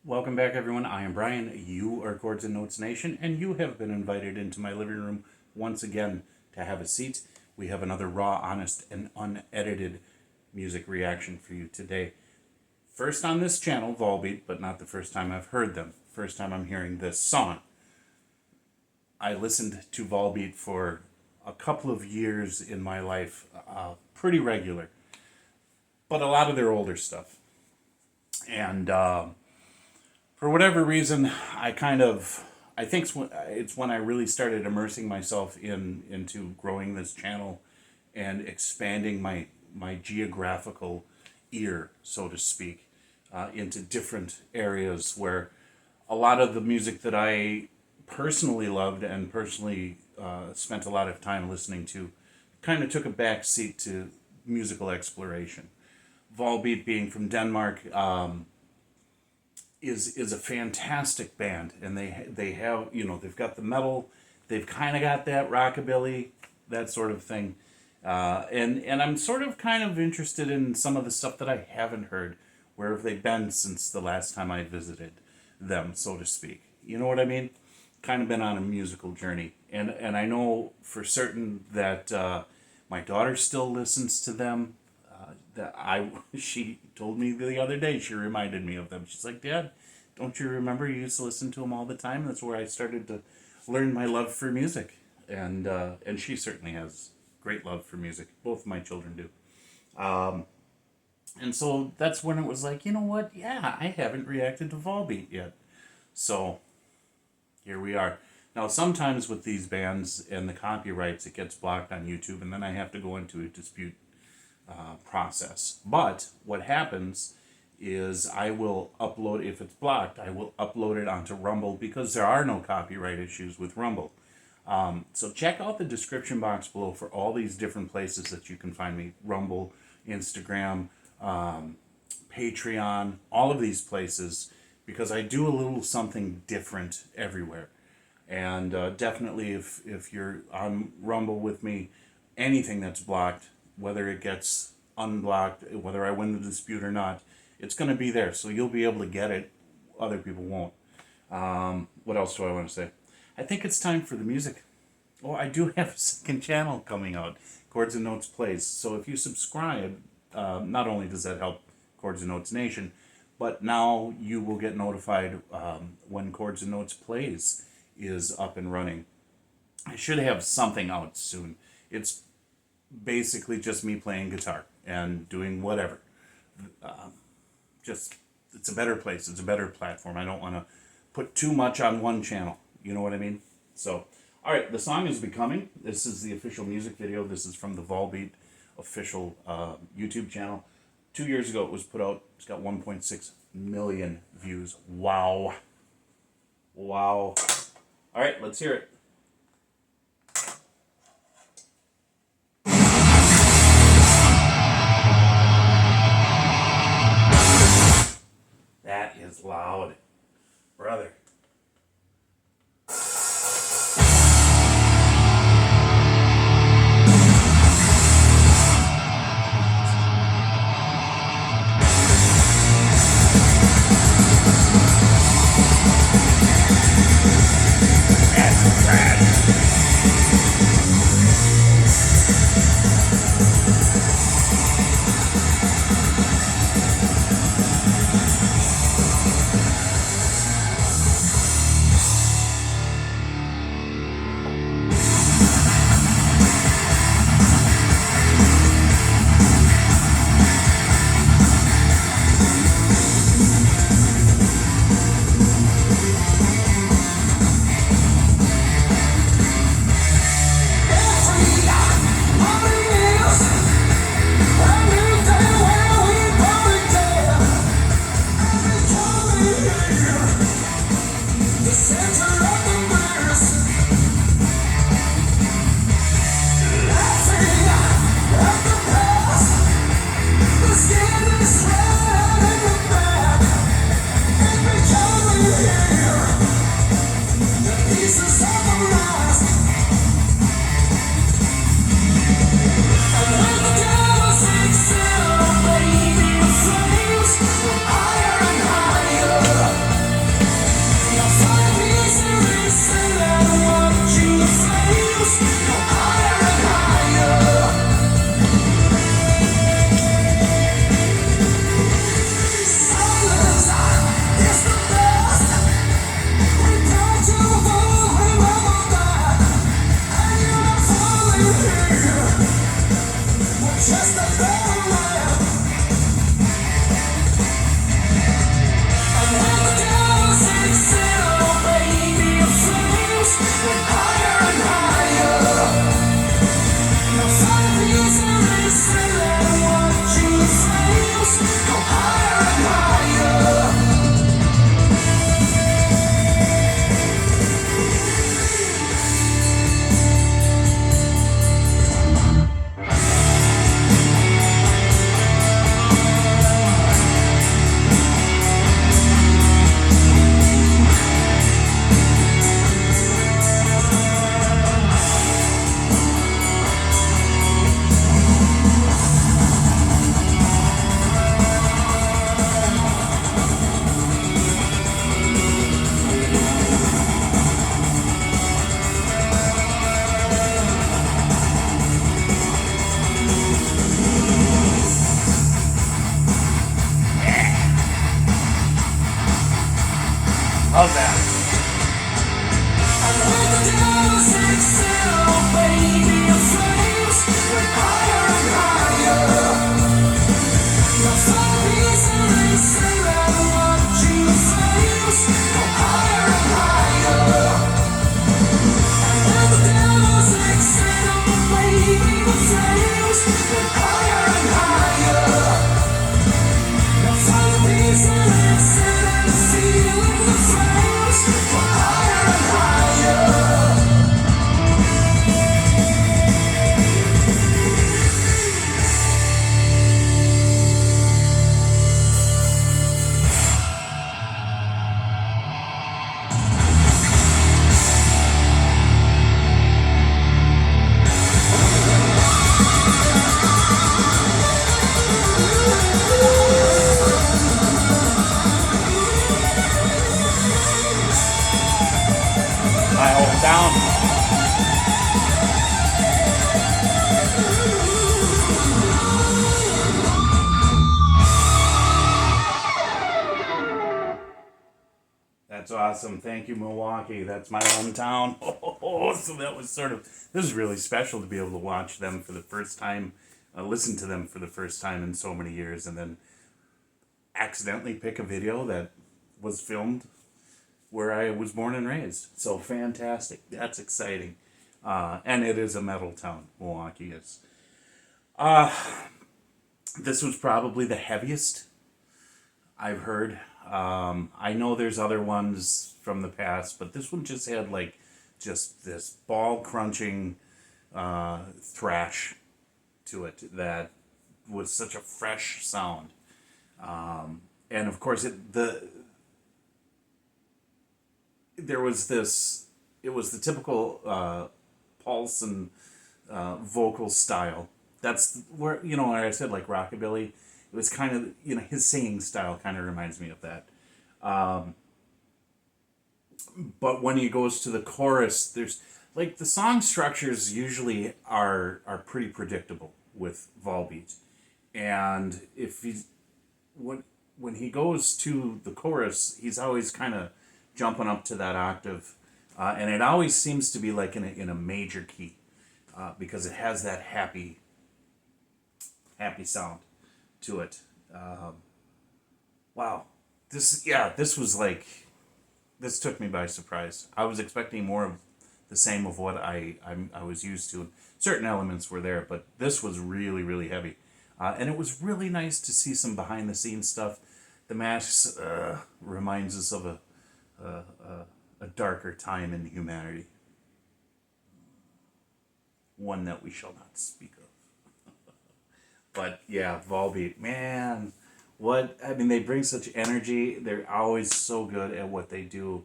Welcome back, everyone. I am Brian. You are Chords and Notes Nation, and you have been invited into my living room once again to have a seat. We have another raw, honest, and unedited music reaction for you today. First on this channel, VOLBEAT, but not the first time I've heard them. First time I'm hearing this song. I listened to VOLBEAT for a couple of years in my life, pretty regular, but a lot of their older stuff. And for whatever reason, I think it's when I really started immersing myself into growing this channel and expanding my geographical ear, so to speak, into different areas where a lot of the music that I personally loved and personally spent a lot of time listening to kind of took a back seat to musical exploration. VOLBEAT, being from Denmark, is a fantastic band, and they have, they've got the metal, they've kind of got that rockabilly, that sort of thing, and I'm sort of kind of interested in some of the stuff that I haven't heard. Where have they been since the last time I visited them, so to speak? You know what I mean? Kind of been on a musical journey, and I know for certain that my daughter still listens to them. She told me the other day, she reminded me of them. She's like, "Dad, don't you remember you used to listen to them all the time? That's where I started to learn my love for music." And she certainly has great love for music. Both of my children do. And so that's when it was like, you know what? Yeah, I haven't reacted to VOLBEAT yet. So here we are. Now, sometimes with these bands and the copyrights, it gets blocked on YouTube, and then I have to go into a dispute process. But what happens is I will upload, if it's blocked, I will upload it onto Rumble, because there are no copyright issues with Rumble. So check out the description box below for all these different places that you can find me. Rumble, Instagram, Patreon, all of these places, because I do a little something different everywhere. And definitely if you're on Rumble with me, anything that's blocked, whether it gets unblocked, whether I win the dispute or not, it's going to be there. So you'll be able to get it. Other people won't. What else do I want to say? I think it's time for the music. Oh, I do have a second channel coming out, Chords and Notes Plays. So if you subscribe, not only does that help Chords and Notes Nation, but now you will get notified when Chords and Notes Plays is up and running. I should have something out soon. It's basically just me playing guitar and doing whatever. It's a better place. It's a better platform. I don't want to put too much on one channel. You know what I mean? So, all right, the song is Becoming. This is the official music video. This is from the VOLBEAT official YouTube channel. 2 years ago it was put out. It's got 1.6 million views. Wow. Wow. All right, let's hear it. That is loud, brother. That's rad. How's that? I hold down. That's awesome. Thank you, Milwaukee. That's my hometown. So that was this is really special to be able to watch them for the first time, listen to them for the first time in so many years, and then accidentally pick a video that was filmed where I was born and raised. So fantastic. That's exciting. And it is a metal town. Milwaukee is. This was probably the heaviest I've heard. I know there's other ones from the past, but this one just had just this ball crunching thrash to it that was such a fresh sound. And of course there was this, it was the typical pulse and vocal style. That's where, where I said like rockabilly, it was kind of, his singing style kind of reminds me of that. But when he goes to the chorus, there's like the song structures usually are pretty predictable with Volbeat. And if when he goes to the chorus, he's always kind of jumping up to that octave. And it always seems to be like in a major key, because it has that happy sound to it. Wow. This was this took me by surprise. I was expecting more of the same of what I was used to. Certain elements were there, but this was really, really heavy. And it was really nice to see some behind the scenes stuff. The masks reminds us of a darker time in humanity. One that we shall not speak of. But yeah, Volbeat, man, they bring such energy. They're always so good at what they do.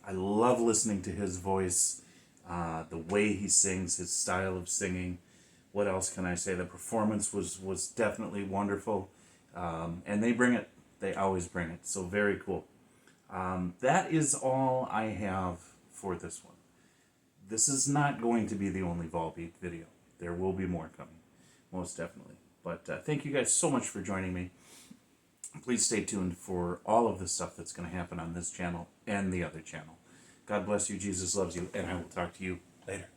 I love listening to his voice, the way he sings, his style of singing. What else can I say? The performance was definitely wonderful. And they bring it. They always bring it. So very cool. That is all I have for this one. This is not going to be the only Volbeat video. There will be more coming, most definitely. But thank you guys so much for joining me. Please stay tuned for all of the stuff that's going to happen on this channel and the other channel. God bless you. Jesus loves you. And I will talk to you later.